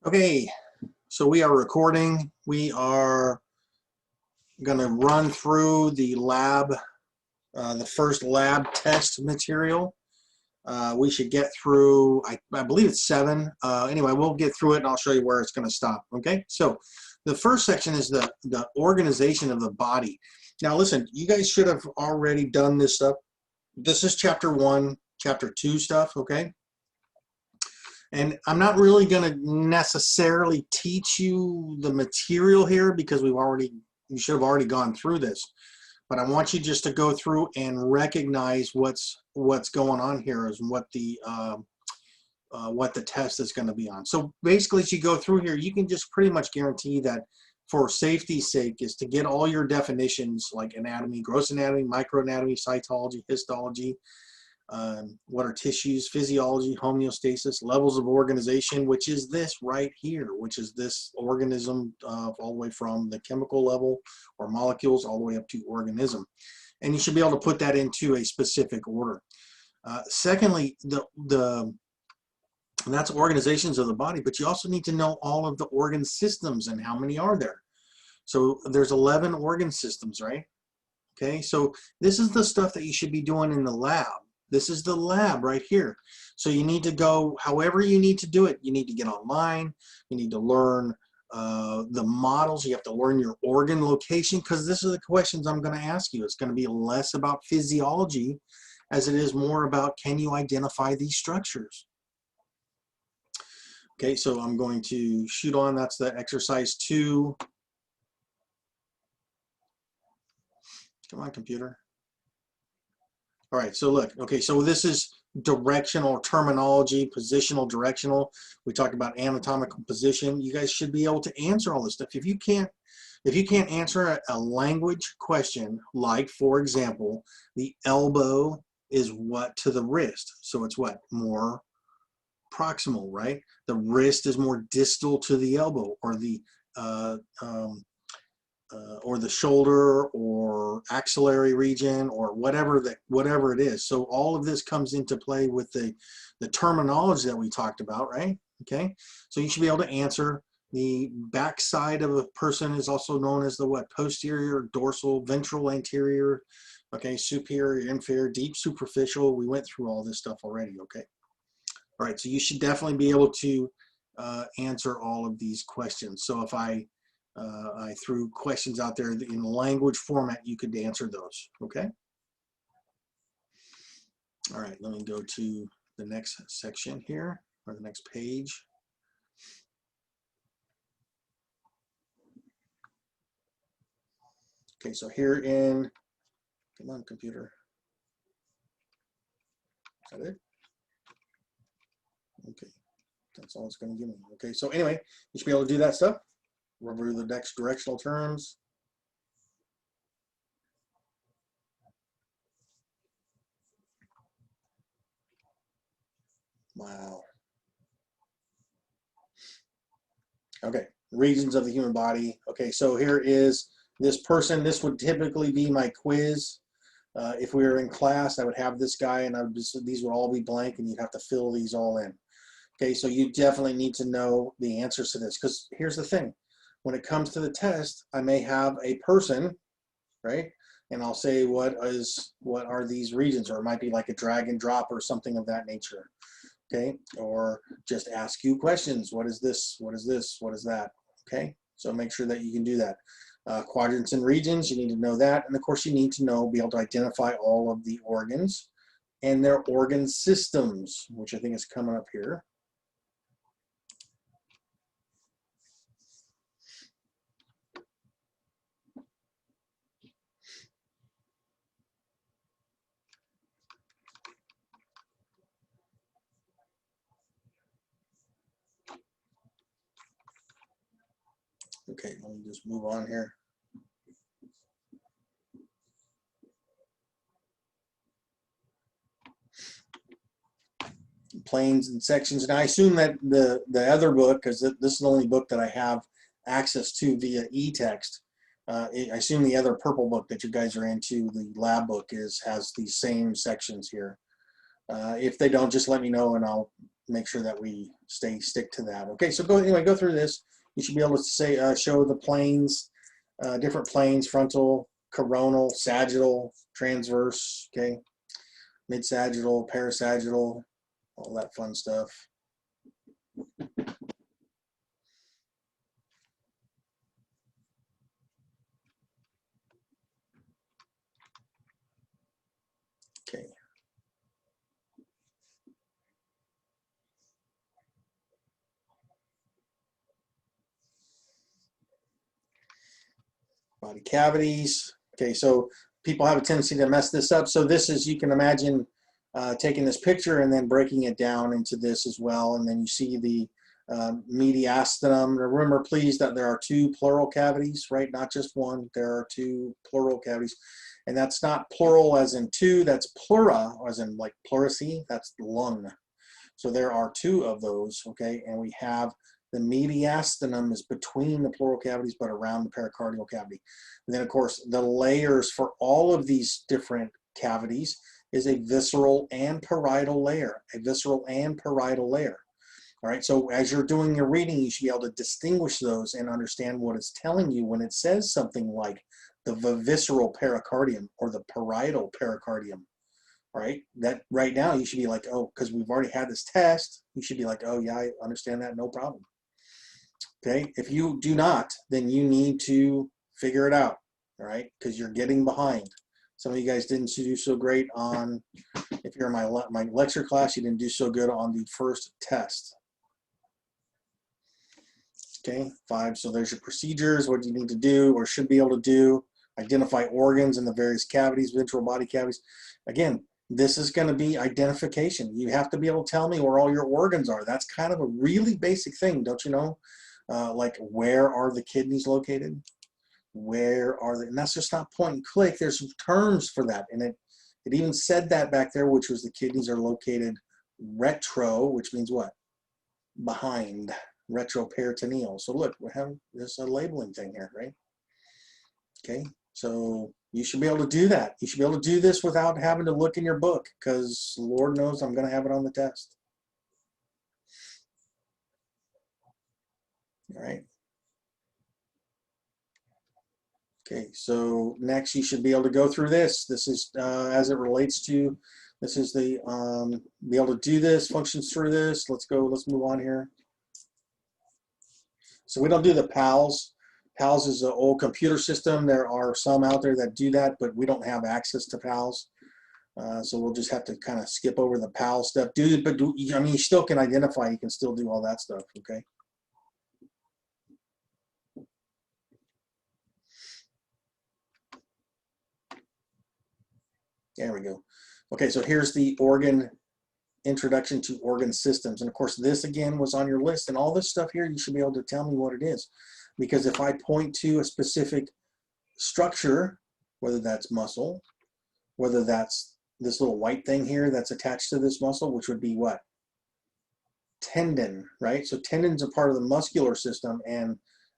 Okay, so we are recording. We are going to run through the lab, the first lab test material. We should get through, I believe it's 7. Anyway, we'll get through it and I'll show you where it's going to stop. Okay, so the first section is the organization of the body. Now listen, you guys should have already done this stuff. This is chapter 1, chapter 2 stuff, okay? And I'm not really going to necessarily teach you the material here because you should have already gone through this. But I want you just to go through and recognize what's going on here is what the test is going to be on. So basically, as you go through here, you can just pretty much guarantee that for safety's sake is to get all your definitions like anatomy, gross anatomy, microanatomy, cytology, histology, what are tissues, physiology, homeostasis, levels of organization, which is this right here, which is this organism all the way from the chemical level or molecules all the way up to organism. And you should be able to put that into a specific order. Secondly, that's organizations of the body, but you also need to know all of the organ systems and how many are there. So there's 11 organ systems, right? Okay, so this is the stuff that you should be doing in the lab. This is the lab right here. So you need to go, however you need to do it, you need to get online, you need to learn the models, you have to learn your organ location, because this is the questions I'm going to ask you. It's going to be less about physiology as it is more about, can you identify these structures? Okay, so I'm going to shoot on, that's the exercise 2. Come on, computer. All right, so look, okay, so this is directional terminology, positional, directional. We talked about anatomical position. You guys should be able to answer all this stuff. If you can't answer a language question, like for example, the elbow is what to the wrist? So it's what? More proximal, right? The wrist is more distal to the elbow, or the shoulder or axillary region or whatever it is. So all of this comes into play with the terminology that we talked about, right? Okay, so you should be able to answer. The backside of a person is also known as the what? Posterior, dorsal, ventral, anterior, okay, superior, inferior, deep, superficial. We went through all this stuff already, okay? All right, so you should definitely be able to answer all of these questions. So if I threw questions out there in language format, you could answer those, okay? All right, let me go to the next section here, or the next page. Okay, so here in, come on, computer. Is that it? Okay, that's all it's going to give me. Okay, so anyway, you should be able to do that stuff. Review the next directional terms. Wow. Okay, regions of the human body. Okay, so here is this person. This would typically be my quiz. If we were in class, I would have this guy, and these would all be blank, and you'd have to fill these all in. Okay, so you definitely need to know the answers to this, because here's the thing. When it comes to the test, I may have a person, right? And I'll say, what are these regions? Or it might be like a drag and drop or something of that nature. Okay, or just ask you questions. What is this? What is this? What is that? Okay, so make sure that you can do that. Quadrants and regions, you need to know that. And of course, you need to be able to identify all of the organs and their organ systems, which I think is coming up here. Okay, let me just move on here. Planes and sections, and I assume that the other book, because this is the only book that I have access to via e-text, I assume the other purple book that you guys are into, the lab book, has these same sections here. If they don't, just let me know and I'll make sure that we stick to that. Okay, so go through this. You should be able to say show the planes, different planes: frontal, coronal, sagittal, transverse. Okay, mid-sagittal, parasagittal, all that fun stuff. Okay. Body cavities. Okay, so people have a tendency to mess this up. So this is, you can imagine taking this picture and then breaking it down into this as well. And then you see the mediastinum. Remember, please, that there are two pleural cavities, right? Not just one. There are two pleural cavities. And that's not plural as in two. That's pleura, as in like pleurisy. That's lung. So there are two of those, okay? And we have the mediastinum is between the pleural cavities, but around the pericardial cavity. And then, of course, the layers for all of these different cavities is a visceral and parietal layer, a visceral and parietal layer. All right, so as you're doing your reading, you should be able to distinguish those and understand what it's telling you when it says something like the visceral pericardium or the parietal pericardium. Right, that right now you should be like, oh, because we've already had this test, you should be like, oh yeah, I understand that, no problem. Okay, if you do not, then you need to figure it out, all right, because you're getting behind. Some of you guys didn't do so great on, if you're in my lecture class, you didn't do so good on the first test. Okay, 5, so there's your procedures, what you need to do or should be able to do, identify organs in the various cavities, ventral body cavities. Again, this is going to be identification. You have to be able to tell me where all your organs are. That's kind of a really basic thing, don't you know? Like, where are the kidneys located? Where are they? And that's just not point and click. There's some terms for that. And it even said that back there, which was the kidneys are located retro, which means what? Behind. Retroperitoneal. So look, we have this a labeling thing here, right? Okay. So you should be able to do that. You should be able to do this without having to look in your book, because Lord knows I'm going to have it on the test. All right. Okay, so next you should be able to go through this. This is as it relates to, this is the, be able to do this, functions through this. Let's move on here. So we don't do the PALS. PALS is an old computer system. There are some out there that do that, but we don't have access to PALS. So we'll just have to kind of skip over the PALS stuff. I mean, you still can identify, you can still do all that stuff, okay? There we go. Okay, so here's the organ introduction to organ systems. And of course, this again was on your list, and all this stuff here, you should be able to tell me what it is. Because if I point to a specific structure, whether that's muscle, whether that's this little white thing here that's attached to this muscle, which would be what? Tendon, right? So tendons are part of the muscular system, and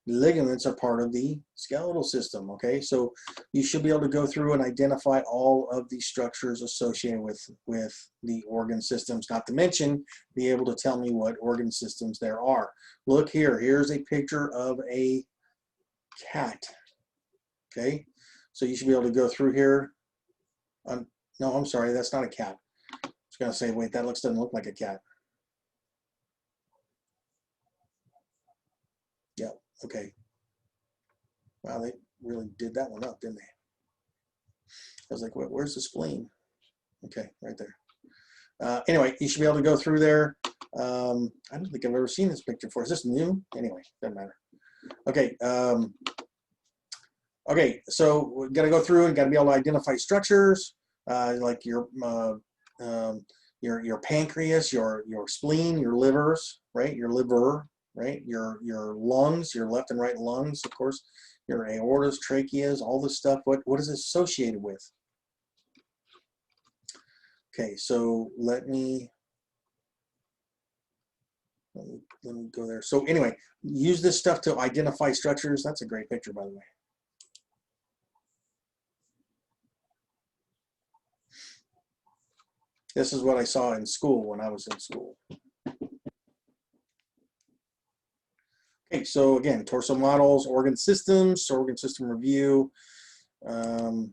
ligaments are part of the skeletal system, okay? So you should be able to go through and identify all of the structures associated with the organ systems, not to mention be able to tell me what organ systems there are. Look here, here's a picture of a cat, okay? So you should be able to go through here. No, I'm sorry, that's not a cat. I was gonna say, wait, that doesn't look like a cat. Yeah, okay. Wow, they really did that one up, didn't they? I was like, where's the spleen? Okay, right there. Anyway, you should be able to go through there. I don't think I've ever seen this picture before. Is this new? Anyway, doesn't matter. Okay. Okay, so we're gonna go through and gotta be able to identify structures, like your pancreas, your spleen, your livers, right? Your liver, right? Your lungs, your left and right lungs, of course, your aortas, tracheas, all this stuff. What is it associated with? Okay, so let me go there. So anyway, use this stuff to identify structures. That's a great picture, by the way. This is what I saw in school when I was in school. Okay, so again, torso models, organ systems, organ system review. I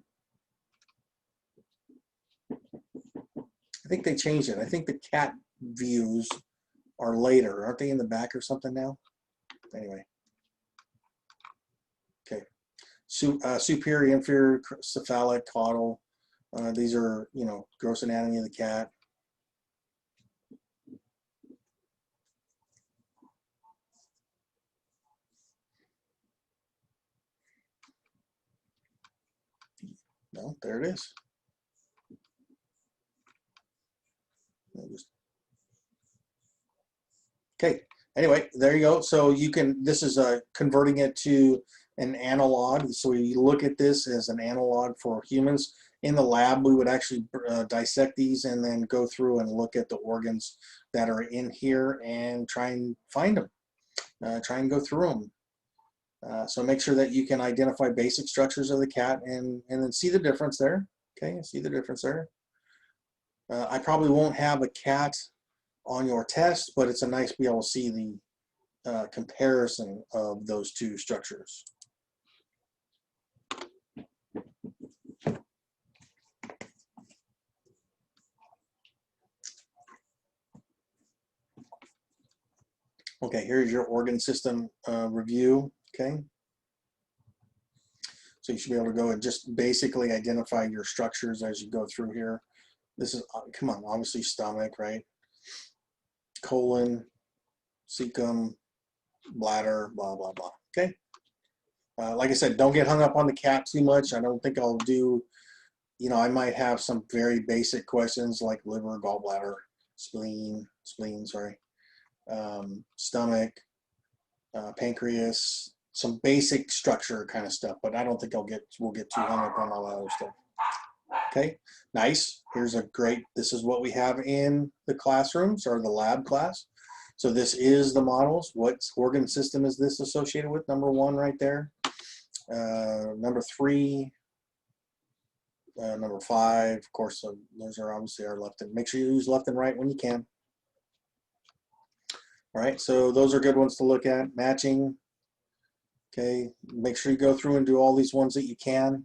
think they changed it. I think the cat views are later. Aren't they in the back or something now? Anyway. Okay. Superior, inferior, cephalic, caudal. These are, you know, gross anatomy of the cat. No, there it is. Okay, anyway, there you go. So you can, this is converting it to an analog. So we look at this as an analog for humans. In the lab, we would actually dissect these and then go through and look at the organs that are in here and try and find them. Try and go through them. So make sure that you can identify basic structures of the cat and then see the difference there. Okay, see the difference there. I probably won't have a cat on your test, but it's a nice to be able to see the comparison of those two structures. Okay, here's your organ system review. Okay, so you should be able to go and just basically identify your structures as you go through here. This is, come on, obviously stomach, right? Colon, cecum, bladder, blah, blah, blah. Okay. Like I said, don't get hung up on the cat too much. I don't think I'll do, you know, I might have some very basic questions like liver, gallbladder, spleen, sorry, stomach, pancreas, some basic structure kind of stuff, but I don't think we'll get too hung up on all that other stuff. Okay, nice. Here's a great, this is what we have in the classrooms or the lab class. So this is the models. What organ system is this associated with? Number 1 right there. Number 3, number 5, of course, those are obviously our left and, make sure you use left and right when you can. All right, so those are good ones to look at. Matching. Okay, make sure you go through and do all these ones that you can.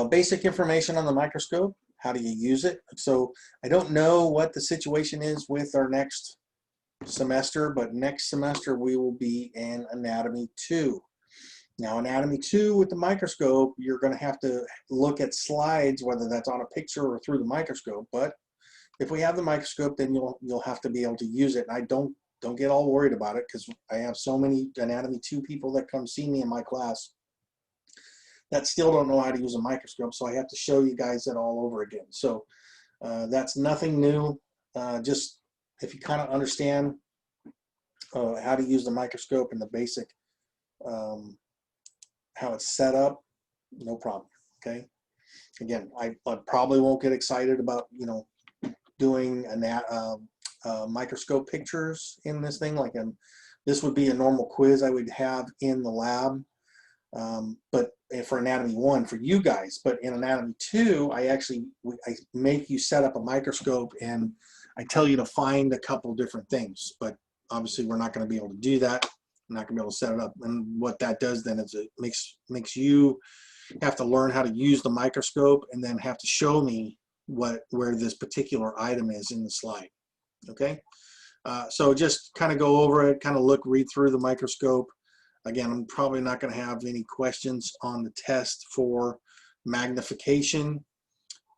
Basic information on the microscope. How do you use it? So I don't know what the situation is with our next semester, but next semester we will be in Anatomy 2. Now, Anatomy 2 with the microscope, you're going to have to look at slides, whether that's on a picture or through the microscope. But if we have the microscope, then you'll have to be able to use it. And I don't get all worried about it, because I have so many Anatomy 2 people that come see me in my class that still don't know how to use a microscope, so I have to show you guys that all over again. So that's nothing new. Just if you kind of understand how to use the microscope and the basic how it's set up, no problem. Okay. Again, I probably won't get excited about, you know, doing microscope pictures in this thing. Like this would be a normal quiz I would have in the lab. But for Anatomy 1 for you guys, but in Anatomy 2, I make you set up a microscope and I tell you to find a couple different things, but obviously we're not going to be able to do that. I'm not going to be able to set it up. And what that does then is it makes you have to learn how to use the microscope and then have to show me where this particular item is in the slide. Okay. So just kind of go over it, kind of read through the microscope. Again, I'm probably not going to have any questions on the test for magnification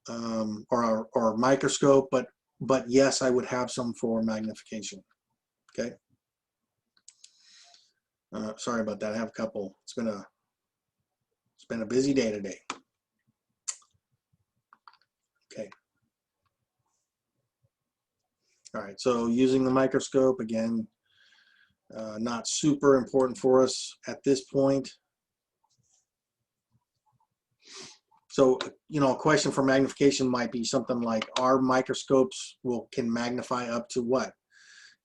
or microscope, but yes, I would have some for magnification. Okay. Sorry about that. I have a couple. It's been a busy day today. Okay. All right. So using the microscope again. Not super important for us at this point. So, you know, a question for magnification might be something like, our microscopes can magnify up to what?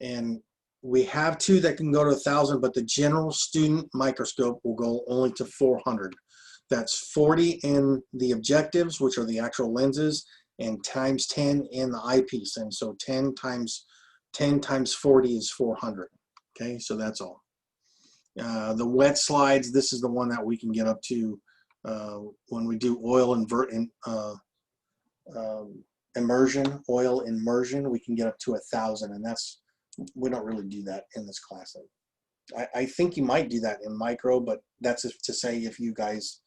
And we have 2 that can go to 1,000, but the general student microscope will go only to 400. That's 40 in the objectives, which are the actual lenses, and times 10 in the eyepiece. And so 10 times 40 is 400. Okay, so that's all. The wet slides, this is the one that we can get up to when we do oil immersion, we can get up to 1,000, and that's, we don't really do that in this class. I think you might do that in micro, but that's to say if you guys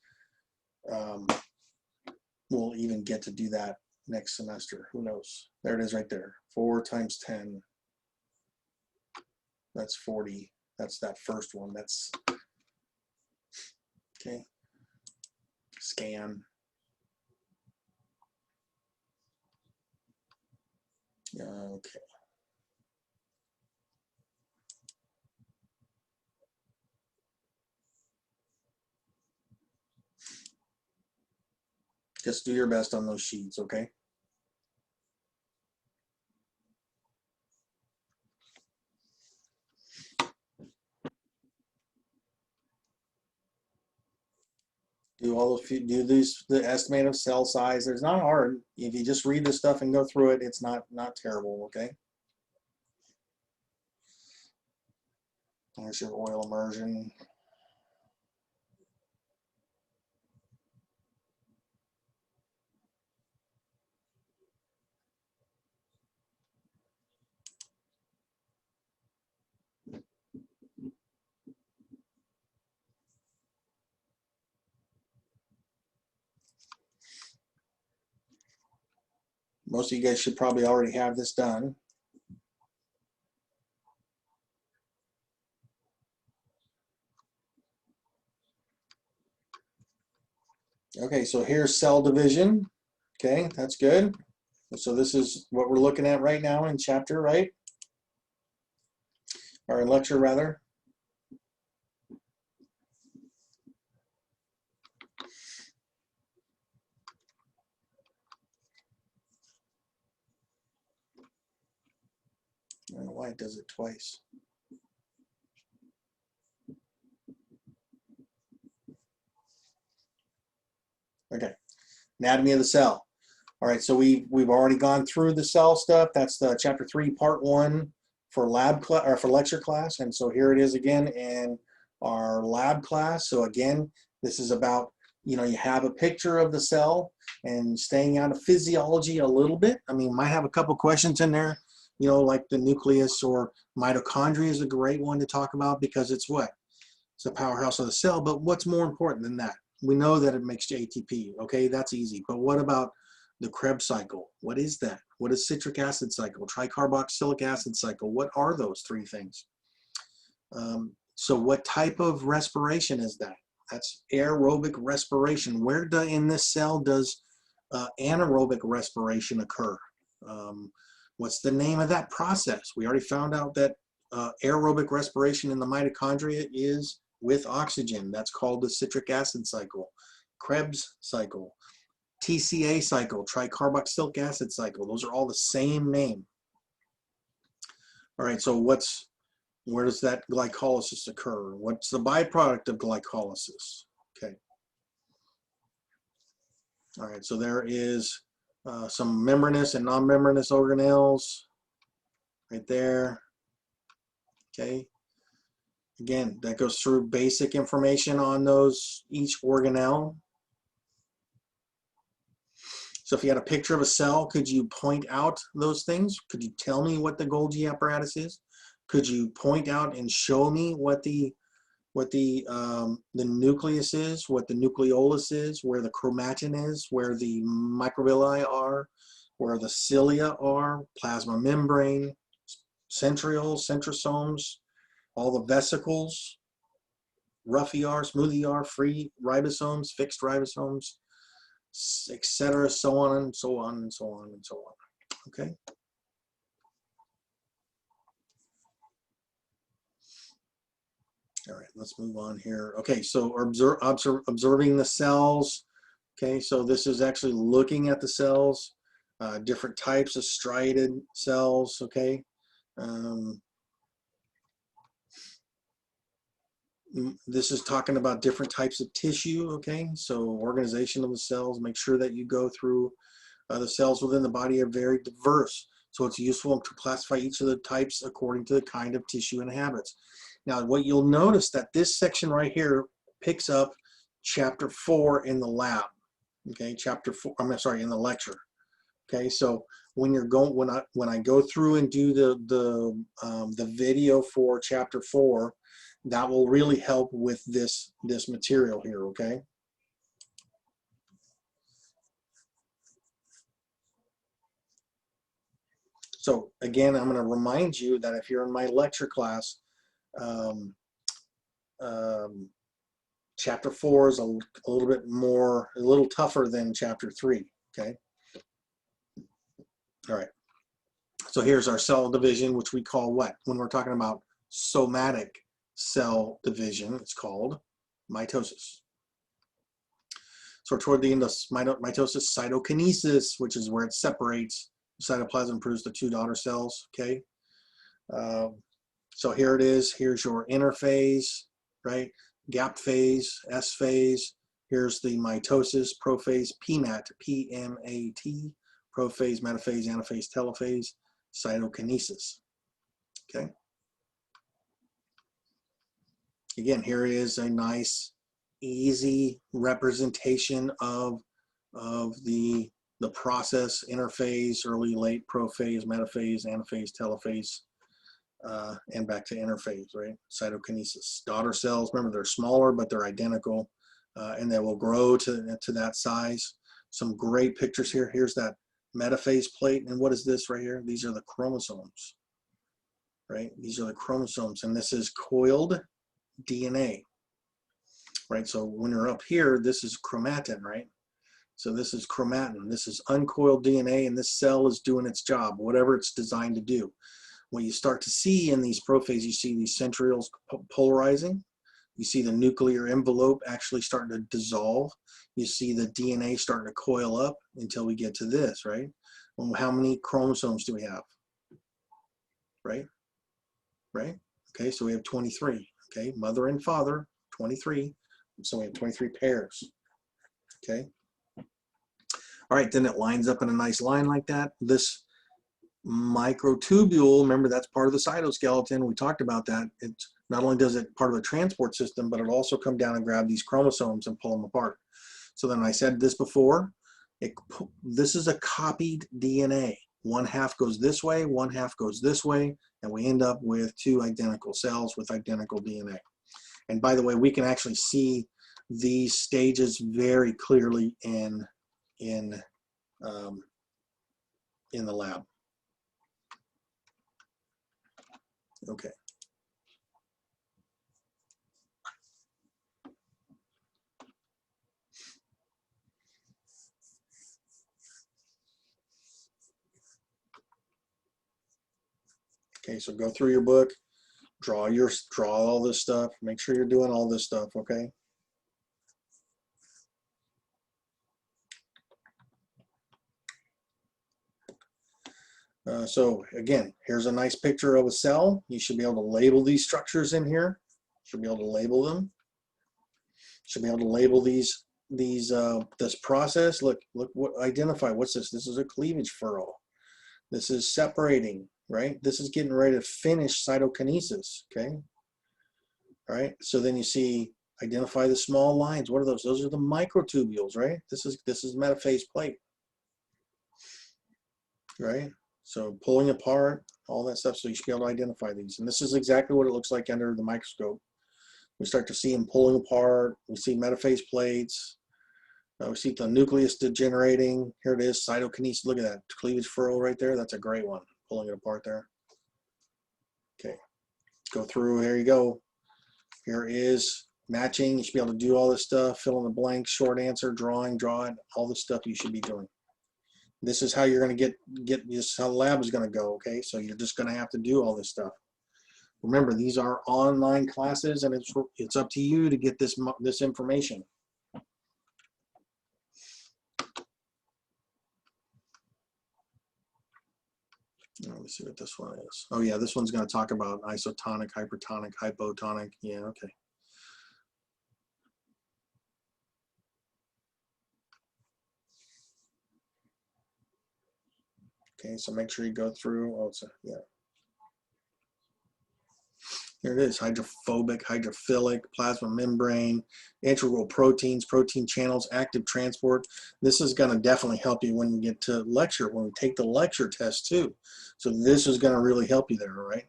will even get to do that next semester. Who knows? There it is right there. 4 times 10. That's 40. That's that first one. That's okay. Scan. Okay. Just do your best on those sheets, okay? Do all of the estimate of cell size. There's not hard. If you just read the stuff and go through it, it's not terrible, okay? There's your oil immersion. Most of you guys should probably already have this done. Okay, so here's cell division. Okay, that's good. So this is what we're looking at right now in chapter, right? Or in lecture, rather. I don't know why it does it twice. Okay, anatomy of the cell. All right, so we've already gone through the cell stuff. That's the chapter 3, part 1 for for lecture class. And so here it is again in our lab class. So again, this is about, you know, you have a picture of the cell and staying out of physiology a little bit. I mean, might have a couple questions in there, you know, like the nucleus or mitochondria is a great one to talk about because it's what? It's the powerhouse of the cell. But what's more important than that? We know that it makes ATP. Okay, that's easy. But what about the Krebs cycle? What is that? What is citric acid cycle? Tricarboxylic acid cycle? What are those three things? So what type of respiration is that? That's aerobic respiration. Where in this cell does anaerobic respiration occur? What's the name of that process? We already found out that aerobic respiration in the mitochondria is with oxygen. That's called the citric acid cycle. Krebs cycle. TCA cycle, tricarboxylic acid cycle. Those are all the same name. All right, so where does that glycolysis occur? What's the byproduct of glycolysis? Okay. All right, so there is some membranous and non-membranous organelles right there. Okay. Again, that goes through basic information on those, each organelle. So if you had a picture of a cell, could you point out those things? Could you tell me what the Golgi apparatus is? Could you point out and show me what the nucleus is, what the nucleolus is, where the chromatin is, where the microvilli are, where the cilia are, plasma membrane, centrioles, centrosomes, all the vesicles, rough ER, smooth ER, free ribosomes, fixed ribosomes, etc., so on and so on and so on and so on. Okay. All right, let's move on here. Okay, so observing the cells. Okay, so this is actually looking at the cells, different types of striated cells. Okay, This is talking about different types of tissue, okay? So organization of the cells, make sure that you go through the cells within the body are very diverse. So it's useful to classify each of the types according to the kind of tissue it inhabits. Now, what you'll notice that this section right here picks up chapter 4 in the lab, okay? Chapter 4, I'm sorry, in the lecture. Okay, so when you're going, when I go through and do the video for chapter 4, that will really help with this material here. Okay. So again, I'm going to remind you that if you're in my lecture class, um, chapter 4 is a little bit more, a little tougher than chapter 3. Okay. All right. So here's our cell division, which we call what? When we're talking about somatic cell division, it's called mitosis. So toward the end of mitosis, cytokinesis, which is where it separates the cytoplasm, produces the 2 daughter cells. Okay. So here it is. Here's your interphase, right? Gap phase, S phase. Here's the mitosis, prophase, PMAT, P-M-A-T, prophase, metaphase, anaphase, telophase, cytokinesis. Okay. Again, here is a nice, easy representation of the process: interphase, early, late, prophase, metaphase, anaphase, telophase, and back to interphase, right? Cytokinesis. Daughter cells, remember they're smaller, but they're identical, and they will grow to that size. Some great pictures here. Here's that metaphase plate, and what is this right here? These are the chromosomes, right? These are the chromosomes, and this is coiled DNA, right? So when you're up here, this is chromatin, right? So this is chromatin. This is uncoiled DNA, and this cell is doing its job, whatever it's designed to do. What you start to see in these prophases, you see these centrioles polarizing. You see the nuclear envelope actually starting to dissolve. You see the DNA starting to coil up until we get to this, right? Well, how many chromosomes do we have? Right? Right? Okay, so we have 23. Okay, mother and father, 23. So we have 23 pairs. Okay. All right, then it lines up in a nice line like that. This microtubule, remember that's part of the cytoskeleton. We talked about that. It's not only does it part of the transport system, but it'll also come down and grab these chromosomes and pull them apart. So then I said this before, this is a copied DNA. One half goes this way, one half goes this way, and we end up with 2 identical cells with identical DNA. And by the way, we can actually see these stages very clearly in the lab. Okay. Okay, so go through your book, draw all this stuff, make sure you're doing all this stuff, okay? So again, here's a nice picture of a cell. You should be able to label these structures in here. Should be able to label them. Should be able to label this process. Look what identify. What's this? This is a cleavage furrow. This is separating, right? This is getting ready to finish cytokinesis. Okay. All right. So then you see identify the small lines. What are those? Those are the microtubules, right? This is metaphase plate, right? So pulling apart, all that stuff, so you should be able to identify these. And this is exactly what it looks like under the microscope. We start to see them pulling apart. We see metaphase plates. We see the nucleus degenerating. Here it is, cytokinesis. Look at that cleavage furrow right there. That's a great one, pulling it apart there. Okay, go through, here you go. Here is matching. You should be able to do all this stuff, fill in the blanks, short answer, drawing, draw it, all the stuff you should be doing. This is how you're going to get this, how the lab is going to go, okay? So you're just going to have to do all this stuff. Remember, these are online classes, and it's up to you to get this information. Let me see what this one is. Oh yeah, this one's going to talk about isotonic, hypertonic, hypotonic. Yeah, okay. Okay, so make sure you go through. Oh, so yeah. Here it is: hydrophobic, hydrophilic, plasma membrane, integral proteins, protein channels, active transport. This is going to definitely help you when you get to lecture, when we take the lecture test too. So this is going to really help you there, all right?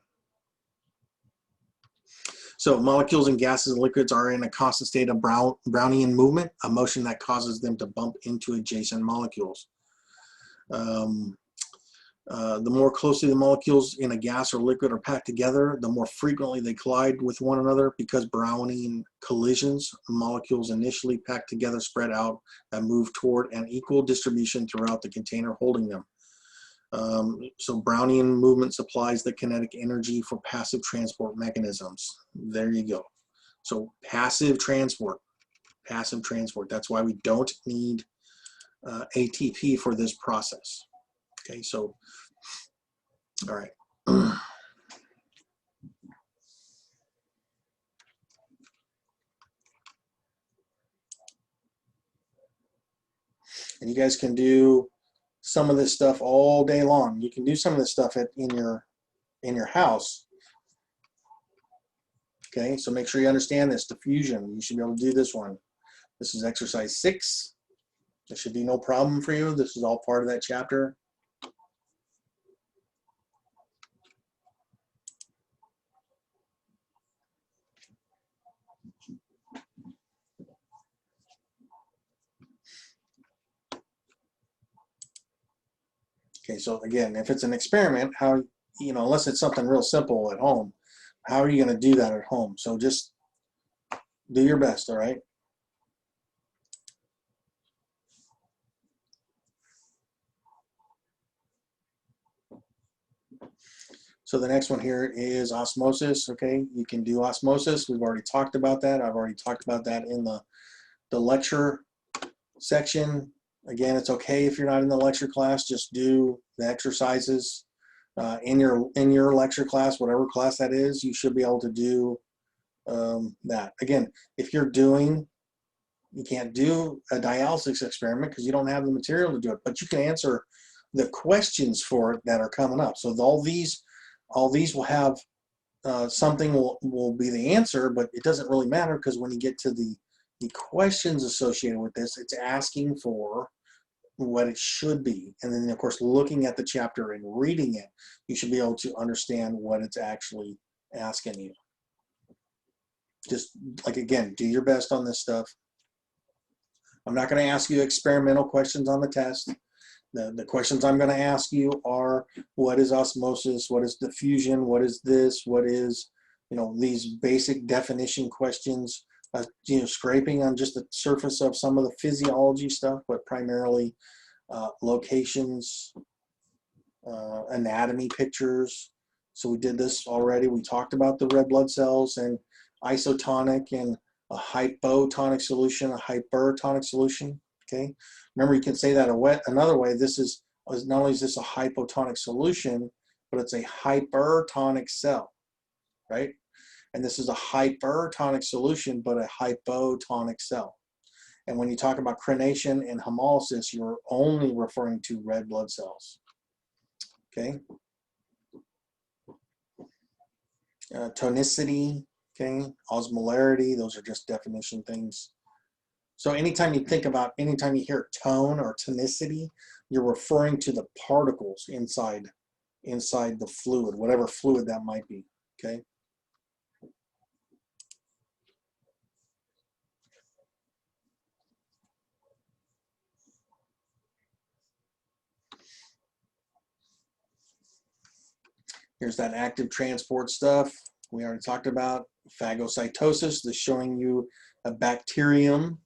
So molecules and gases and liquids are in a constant state of Brownian movement, a motion that causes them to bump into adjacent molecules. The more closely the molecules in a gas or liquid are packed together, the more frequently they collide with one another. Because Brownian collisions, molecules initially packed together spread out and move toward an equal distribution throughout the container holding them. So Brownian movement supplies the kinetic energy for passive transport mechanisms. There you go. So passive transport. That's why we don't need ATP for this process. Okay, so, all right. And you guys can do some of this stuff all day long. You can do some of this stuff in your house. Okay, so make sure you understand this. Diffusion, you should be able to do this one. This is exercise 6. There should be no problem for you. This is all part of that chapter. Okay, so again, if it's an experiment, how, unless it's something real simple at home, how are you going to do that at home? So just do your best, all right? So the next one here is osmosis. Okay, you can do osmosis. We've already talked about that. I've already talked about that in the lecture section. Again, it's okay if you're not in the lecture class. Just do the exercises in your lecture class, whatever class that is. You should be able to do that. Again, if you're doing, you can't do a dialysis experiment because you don't have the material to do it, but you can answer the questions for it that are coming up. So all these will have something will be the answer, but it doesn't really matter because when you get to the questions associated with this, it's asking for what it should be. And then, of course, looking at the chapter and reading it, you should be able to understand what it's actually asking you. Just, like, again, do your best on this stuff. I'm not going to ask you experimental questions on the test. The questions I'm going to ask you are, what is osmosis? What is diffusion? What is this? What is, these basic definition questions, scraping on just the surface of some of the physiology stuff, but primarily locations, anatomy pictures. So we did this already. We talked about the red blood cells and isotonic and a hypotonic solution, a hypertonic solution. Okay, remember, you can say that another way. This is not only is this a hypotonic solution, but it's a hypertonic cell, right? And this is a hypertonic solution, but a hypotonic cell. And when you talk about crenation and hemolysis, you're only referring to red blood cells. Okay. Tonicity, okay, osmolarity, those are just definition things. So anytime you hear tone or tonicity, you're referring to the particles inside the fluid, whatever fluid that might be, okay? Here's that active transport stuff we already talked about. Phagocytosis, this showing you a bacterium.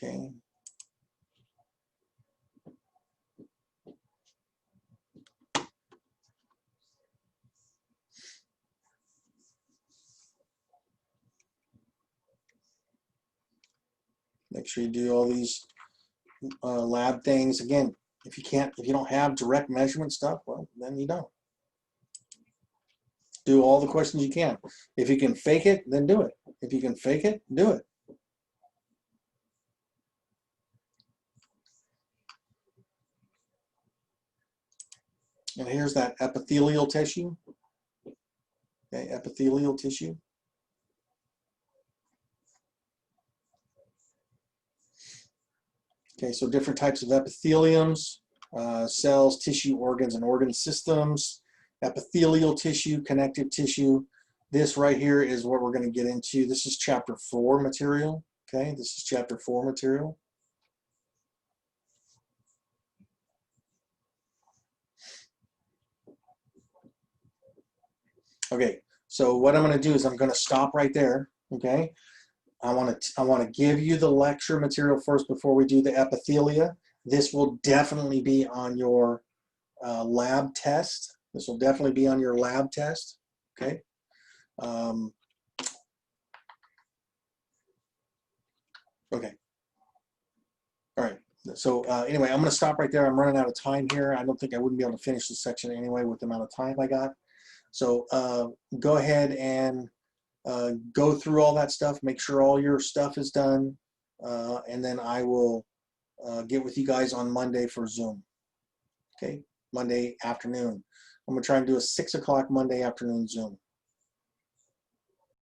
Okay. Make sure you do all these lab things. Again, if you don't have direct measurement stuff, well, then you don't. Do all the questions you can. If you can fake it, then do it. If you can fake it, do it. And here's that epithelial tissue. Okay, epithelial tissue. Okay, so different types of epitheliums, cells, tissue, organs, and organ systems. Epithelial tissue, connective tissue. This right here is what we're going to get into. This is chapter 4 material. Okay, this is chapter 4 material. Okay, so what I'm going to do is I'm going to stop right there. Okay, I want to give you the lecture material first before we do the epithelia. This will definitely be on your lab test. This will definitely be on your lab test. Okay. Okay. All right. So anyway, I'm going to stop right there. I'm running out of time here. I don't think I wouldn't be able to finish this section anyway with the amount of time I got. So go ahead and go through all that stuff. Make sure all your stuff is done. And then I will get with you guys on Monday for Zoom. Okay. Monday afternoon. I'm going to try and do a 6 o'clock Monday afternoon Zoom.